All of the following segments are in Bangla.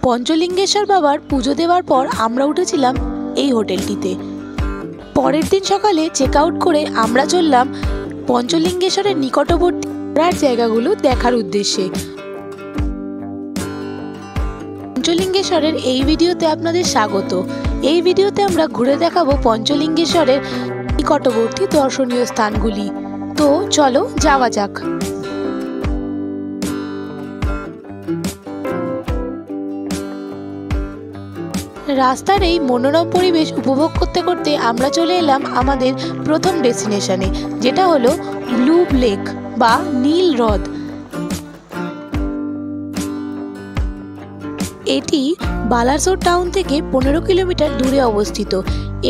পঞ্চলিঙ্গেশ্বর বাবার পুজো দেওয়ার পর আমরা উঠেছিলাম এই হোটেলটিতে। পরের দিন সকালে চেক আউট করে আমরা চললাম পঞ্চলিঙ্গেশ্বরের নিকটবর্তী জায়গাগুলো দেখার উদ্দেশ্যে। পঞ্চলিঙ্গেশ্বরের এই ভিডিওতে আপনাদের স্বাগত। এই ভিডিওতে আমরা ঘুরে দেখাবো পঞ্চলিঙ্গেশ্বরের নিকটবর্তী দর্শনীয় স্থানগুলি। তো চলো যাওয়া যাক। রাস্তার এই মনোরম পরিবেশ উপভোগ করতে করতে আমরা চলে এলাম আমাদের প্রথম ডেস্টিনেশনে, যেটা হলো ব্লু লেক বা নীল হ্রদ। এটি বালাসোর টাউন থেকে 15 কিলোমিটার দূরে অবস্থিত।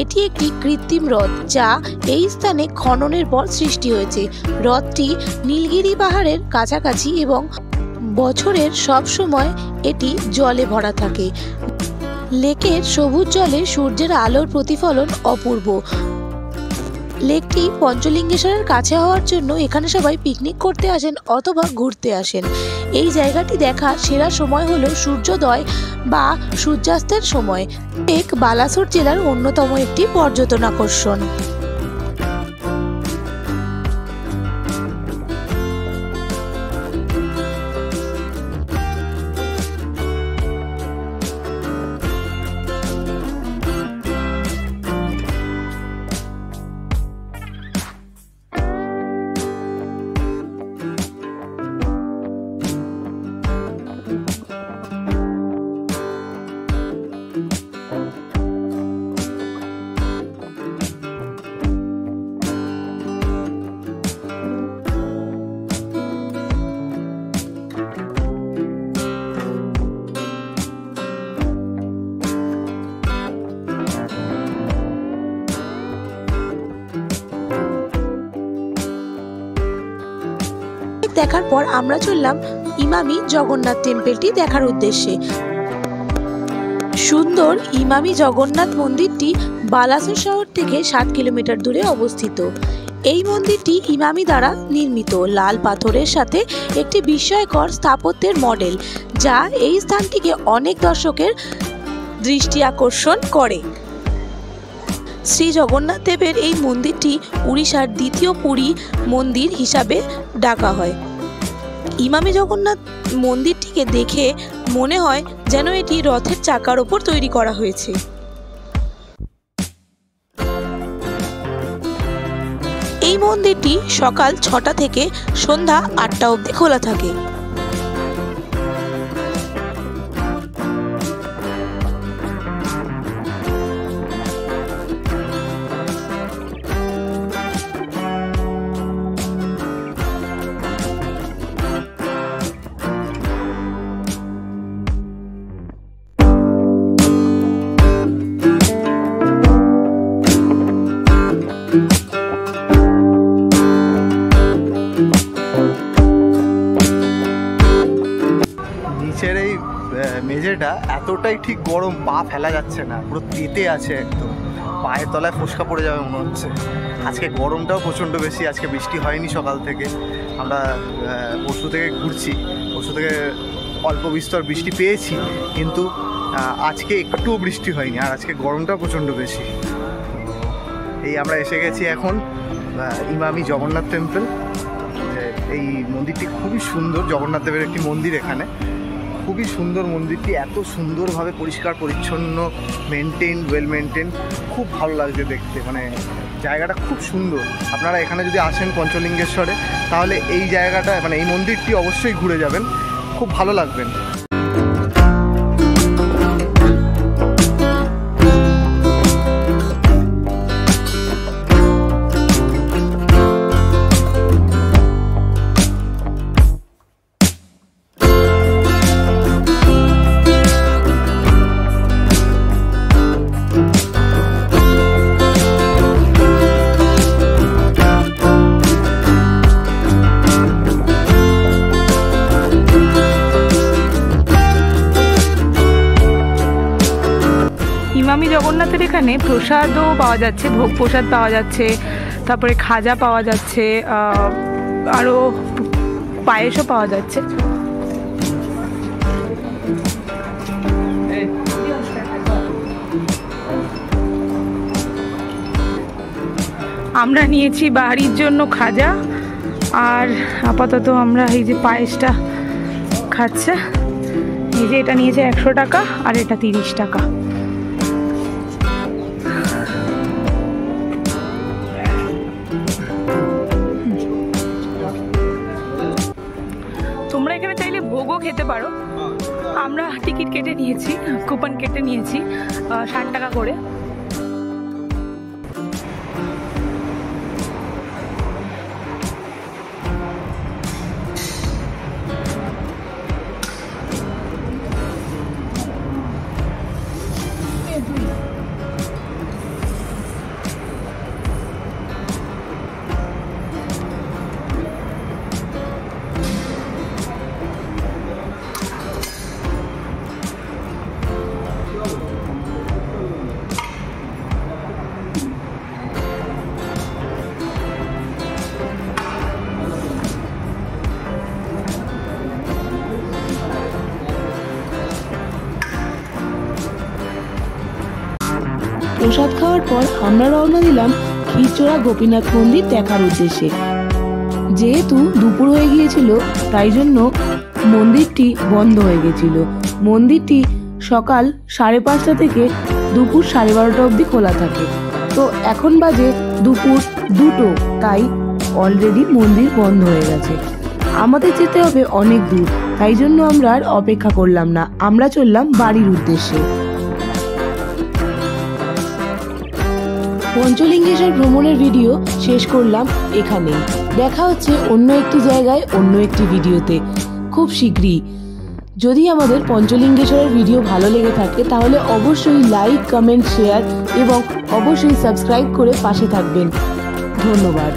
এটি একটি কৃত্রিম হ্রদ যা এই স্থানে খননের পর সৃষ্টি হয়েছে। হ্রদটি নীলগিরি পাহাড়ের কাছাকাছি এবং বছরের সব সময় এটি জলে ভরা থাকে। লেকের সবুজ জলে সূর্যের আলোর প্রতিফলন অপূর্ব। লেকটি পঞ্চলিঙ্গেশ্বরের কাছে হওয়ার জন্য এখানে সবাই পিকনিক করতে আসেন অথবা ঘুরতে আসেন। এই জায়গাটি দেখার সেরা সময় হলো সূর্যোদয় বা সূর্যাস্তের সময়। লেক বালাসোর জেলার অন্যতম একটি পর্যটন আকর্ষণ। দেখার পর আমরা চললাম ইমামি জগন্নাথ টেম্পলটি দেখার উদ্দেশ্যে। সুন্দর ইমামি জগন্নাথ মন্দিরটি বালাসোর শহর থেকে 7 কিলোমিটার দূরে অবস্থিত। এই মন্দিরটি ইমামি দ্বারা নির্মিত লাল পাথরের সাথে একটি বিস্ময়কর স্থাপত্যের মডেল, যা এই স্থানটিকে অনেক দর্শকের দৃষ্টি আকর্ষণ করে। শ্রী জগন্নাথ দেবের এই মন্দিরটি উড়িষ্যার দ্বিতীয় পুরী মন্দির হিসাবে ডাকা হয়। ইমামি জগন্নাথ মন্দিরটিকে দেখে মনে হয় যেন এটি রথের চাকার ওপর তৈরি করা হয়েছে। এই মন্দিরটি সকাল 6টা থেকে সন্ধ্যা 8টা অবধি খোলা থাকে। নিচের এই মেঝেটা এতটাই ঠিক গরম, পা ফেলা যাচ্ছে না, পুরো তেতে আছে একদম, পায়ের তলায় ফোসকা পড়ে যাবে মনে হচ্ছে। আজকে গরমটাও প্রচণ্ড বেশি। আজকে বৃষ্টি হয়নি সকাল থেকে। আমরা পরশু থেকে ঘুরছি, পরশু থেকে অল্প বিস্তর বৃষ্টি পেয়েছি, কিন্তু আজকে একটুও বৃষ্টি হয়নি। আর আজকে গরমটাও প্রচণ্ড বেশি। এই আমরা এসে গেছি এখন ইমামি জগন্নাথ টেম্পল। এই মন্দিরটি খুবই সুন্দর, জগন্নাথ দেবের একটি মন্দির এখানে। খুবই সুন্দর মন্দিরটি, এত সুন্দরভাবে পরিষ্কার পরিচ্ছন্ন, ওয়েল মেনটেন, খুব ভালো লাগছে দেখতে। মানে জায়গাটা খুব সুন্দর। আপনারা এখানে যদি আসেন পঞ্চলিঙ্গেশ্বরে, তাহলে এই জায়গাটা মানে এই মন্দিরটি অবশ্যই ঘুরে যাবেন, খুব ভালো লাগবেন। ইমামি জগন্নাথের এখানে প্রসাদও পাওয়া যাচ্ছে, ভোগ প্রসাদ পাওয়া যাচ্ছে, তারপরে খাজা পাওয়া যাচ্ছে, আরও পায়েসও পাওয়া যাচ্ছে। আমরা নিয়েছি বাড়ির জন্য খাজা, আর আপাতত আমরা এই যে পায়েসটা খাচ্ছে। এই যে এটা নিয়েছে 100 টাকা আর এটা 30 টাকা। তোমরা এখানে চাইলে ভোগও খেতে পারো। আমরা টিকিট কেটে নিয়েছি, কুপন কেটে নিয়েছি 60 টাকা করে। প্রসাদ খাওয়ার পর আমরা রওনা দিলাম ক্ষীরচোরা গোপীনাথ মন্দির দেখার উদ্দেশ্যে। যেহেতু দুপুর হয়ে গিয়েছিল তাই জন্য মন্দিরটি বন্ধ হয়ে গেছিল। মন্দিরটি সকাল 5:30 থেকে দুপুর 12:30 অবধি খোলা থাকে। তো এখন বাজে দুপুর 2টো, তাই অলরেডি মন্দির বন্ধ হয়ে গেছে। আমাদের যেতে হবে অনেক দূর, তাই জন্য আমরা আর অপেক্ষা করলাম না, আমরা চললাম বাড়ির উদ্দেশ্যে। পঞ্চলিঙ্গেশ্বর ভ্রমণের ভিডিও শেষ করলাম এখানেই। দেখা হচ্ছে অন্য একটি জায়গায় অন্য একটি ভিডিওতে খুব শীঘ্রই। যদি আমাদের পঞ্চলিঙ্গেশ্বরের ভিডিও ভালো লেগে থাকে তাহলে অবশ্যই লাইক, কমেন্ট, শেয়ার এবং অবশ্যই সাবস্ক্রাইব করে পাশে থাকবেন। ধন্যবাদ।